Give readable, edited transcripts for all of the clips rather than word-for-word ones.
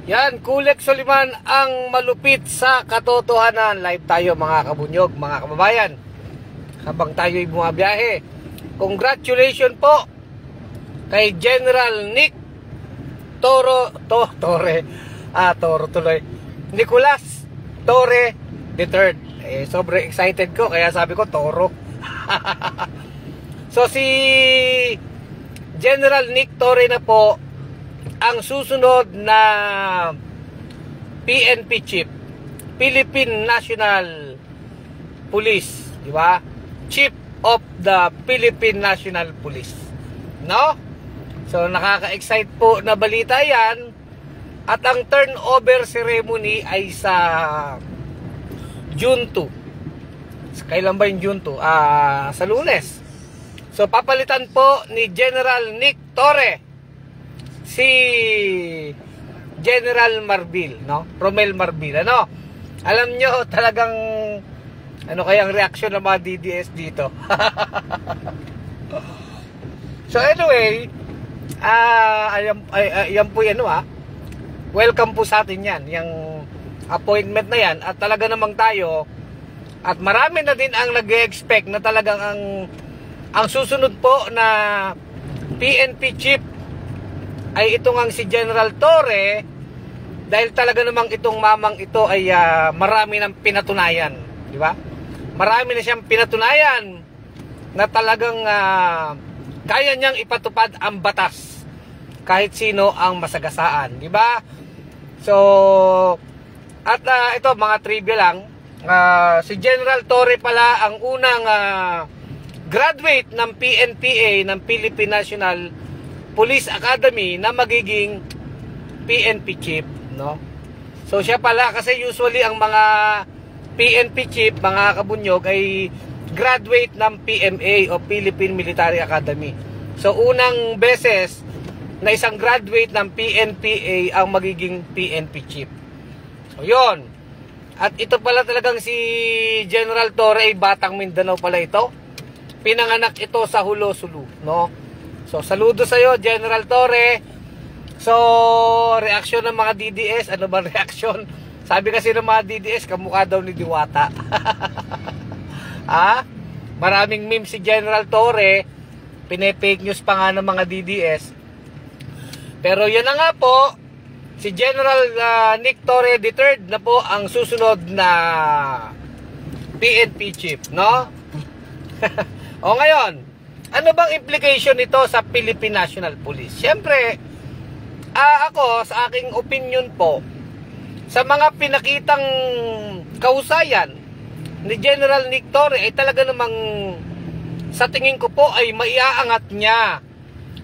Yan, Kulek Soliman ang malupit sa katotohanan. Live tayo mga kabunyog, mga kababayan. Habang tayo'y bumabiyahe. Congratulations po kay General Nick Toro tuloy. Nicolas Torre III. Sobrang excited ko kaya sabi ko Toro. So si General Nick Torre na po ang susunod na PNP chief, Philippine National Police, di ba? Chief of the Philippine National Police. No? So nakaka-excite po na balita 'yan. At ang turnover ceremony ay sa June 2. Kailan ba yung June 2? Sa Lunes. So papalitan po ni General Nick Torre si General Marbil, no? Romel Marbil, ano? Alam nyo, talagang ano kayang reaksyon ng mga DDS dito? So anyway, ayan po yan, welcome po sa atin yan, yung appointment na yan. At talaga namang tayo, at marami na din ang nag-expect na talagang ang susunod po na PNP chief ay itong ang si General Torre, dahil talaga namang itong mamang ito ay marami ng pinatunayan, di ba? Marami na siyang pinatunayan na talagang kaya niyang ipatupad ang batas kahit sino ang masagasaan, di ba? So at ito mga trivia lang, si General Torre pala ang unang graduate ng PNPA, ng Philippine National Police Academy, na magiging PNP chief, no? So siya pala, kasi usually ang mga PNP chief, mga kabunyog, ay graduate ng PMA o Philippine Military Academy. So unang beses na isang graduate ng PNPA ang magiging PNP chief. So yun. At ito pala talagang si General Torre ay batang Mindanao pala ito. Pinanganak ito sa Hulo, Sulu, no? So saludo sa iyo, General Torre. So reaksyon ng mga DDS, ano ba reaksyon? Sabi kasi ng mga DDS, kamukha daw ni Diwata. Maraming meme si General Torre, pine-fake news pa nga ng mga DDS. Pero yan na nga po, si General Nick Torre III na po ang susunod na PNP chief, no? O ngayon, ano bang implication nito sa Philippine National Police? Siyempre, ako, sa aking opinion po, sa mga pinakitang kahusayan ni General Nick Torre, ay talaga namang sa tingin ko po ay maiaangat niya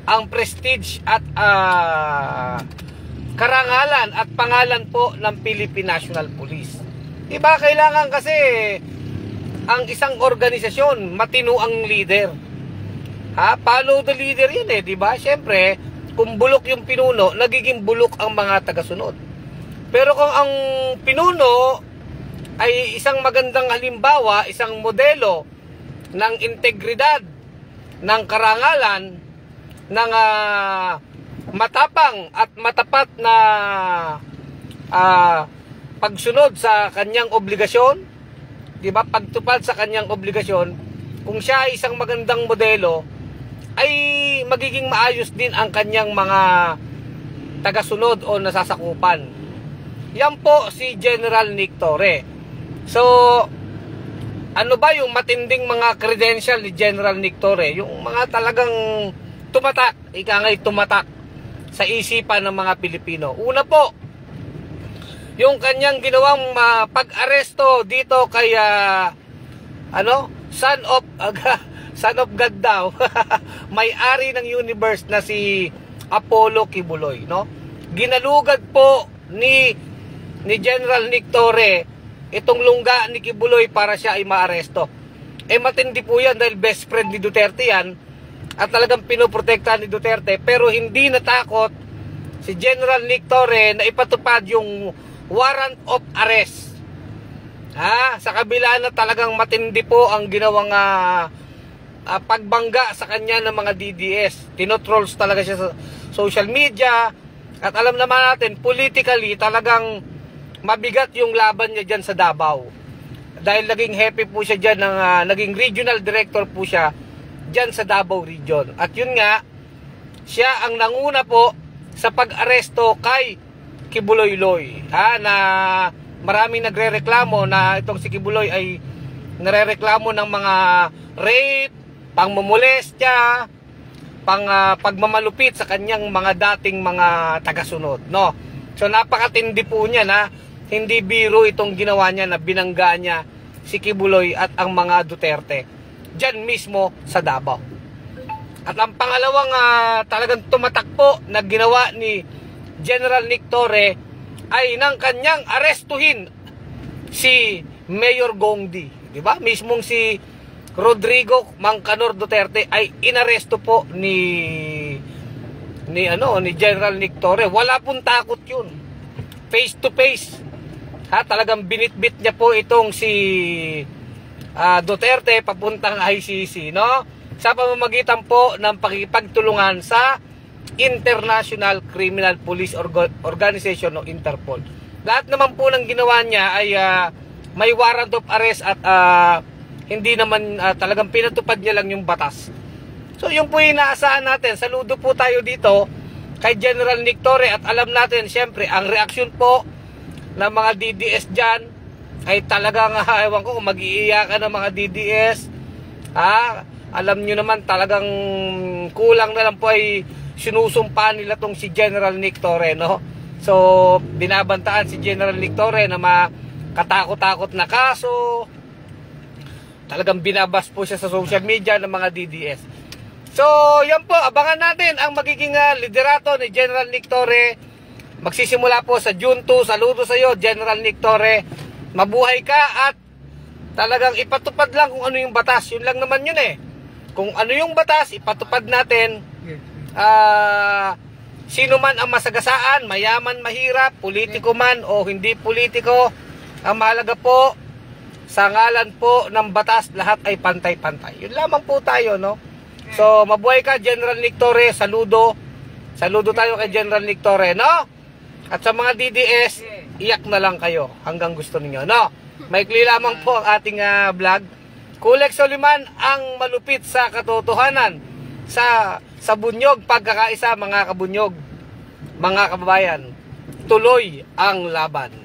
ang prestige at karangalan at pangalan po ng Philippine National Police. Diba, kailangan kasi ang isang organisasyon, matino ang leader. Follow the leader yun diba? Siyempre, kung bulok yung pinuno, nagiging bulok ang mga tagasunod. Pero kung ang pinuno ay isang magandang halimbawa, isang modelo ng integridad, ng karangalan, ng matapang at matapat na pagsunod sa kanyang obligasyon, diba? Pagtupad sa kanyang obligasyon, kung siya ay isang magandang modelo, ay magiging maayos din ang kanyang mga tagasunod o nasasakupan. Yan po si General Nick Torre. So, ano ba yung matinding mga credential ni General Nick Torre? Yung mga talagang tumatak, tumatak sa isipan ng mga Pilipino. Una po, yung kanyang ginawang pag-aresto dito kay son of God daw, may-ari ng universe na si Apollo Kibuloy, no? Ginalugad po ni General Nick Torre itong lungga ni Kibuloy para siya ay maaresto. Matindi po yan dahil best friend ni Duterte yan at talagang pinoprotektahan ni Duterte, pero hindi natakot si General Nick Torre na ipatupad yung warrant of arrest. Sa kabila na talagang matindi po ang ginawang pagbangga sa kanya ng mga DDS. Tinotrolls talaga siya sa social media, At alam naman natin, politically, talagang mabigat yung laban niya dyan sa Davao. Dahil naging hepe po siya dyan, naging regional director po siya dyan sa Davao Region. At yun nga, siya ang nanguna po sa pag-aresto kay Kibuloy-Loy. Na maraming nagre-reklamo na itong si Kibuloy ay nare-reklamo ng mga rape, pangmumolestya, pagmamalupit sa kanyang mga dating mga tagasunod, no? So napakatindi po niya na hindi biro itong ginawa niya na binangga niya si Kibuloy at ang mga Duterte diyan mismo sa Davao. At ang pangalawang talagang tumatakbo na ginawa ni General Nick Torre ay nang kanyang arestuhin si Mayor Gongdi, di ba? Mismong si Rodrigo Mangkanor Duterte ay inaresto po ni General Nick Torre. Wala pong takot 'yun. Face to face. Talagang binitbit niya po itong si Duterte papuntang ICC, no? Sa pamamagitan po ng pakikipagtulungan sa International Criminal Police Organization o Interpol. Lahat naman po ng ginawa niya ay may warrant of arrest at hindi naman talagang pinatupad niya lang yung batas. So yung po yung inaasahan natin. Saludo po tayo dito kay General Nick Torre at alam natin siyempre ang reaksyon po ng mga DDS dyan ay talagang ewan ko kung mag-iiyakan ng mga DDS. Alam nyo naman talagang kulang na lang po ay sinusumpa nila tong si General Nick Torre, no? So binabantaan si General Nick Torre na makatakot-takot na kaso. Talagang binabas po siya sa social media ng mga DDS. So, yan po, abangan natin ang magiging liderato ni General Nick Torre. Magsisimula po sa June 2. Saludo sa iyo, General Nick Torre. Mabuhay ka at talagang ipatupad lang kung ano yung batas. Yun lang naman yun eh. Kung ano yung batas, ipatupad natin. Sino man ang masagasaan, mayaman, mahirap, politiko man o hindi politiko, ang mahalaga po, sa ngalan po ng batas, lahat ay pantay-pantay. Yun lamang po tayo, no? So, mabuhay ka, General Nick Torre. Saludo. Saludo tayo kay General Nick Torre, no? At sa mga DDS, iyak na lang kayo hanggang gusto niyo, no? Maikli lamang po ang ating vlog. Kulek Soliman, ang malupit sa katotohanan. Sa bunyog, pagkakaisa, mga kabunyog, mga kababayan. Tuloy ang laban.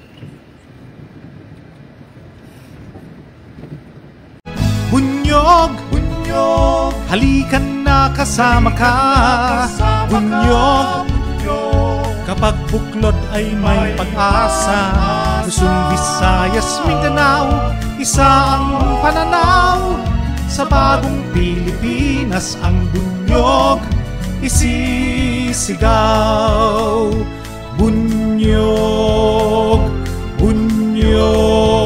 Bunyog, bunyog, halikan na kasama ka. Bunyog, kapag buklod ay may pag-asa. Luzon, Visayas, Mindanao, isa ang pananaw. Sa bagong Pilipinas ang bunyog isisigaw. Bunyog, bunyog.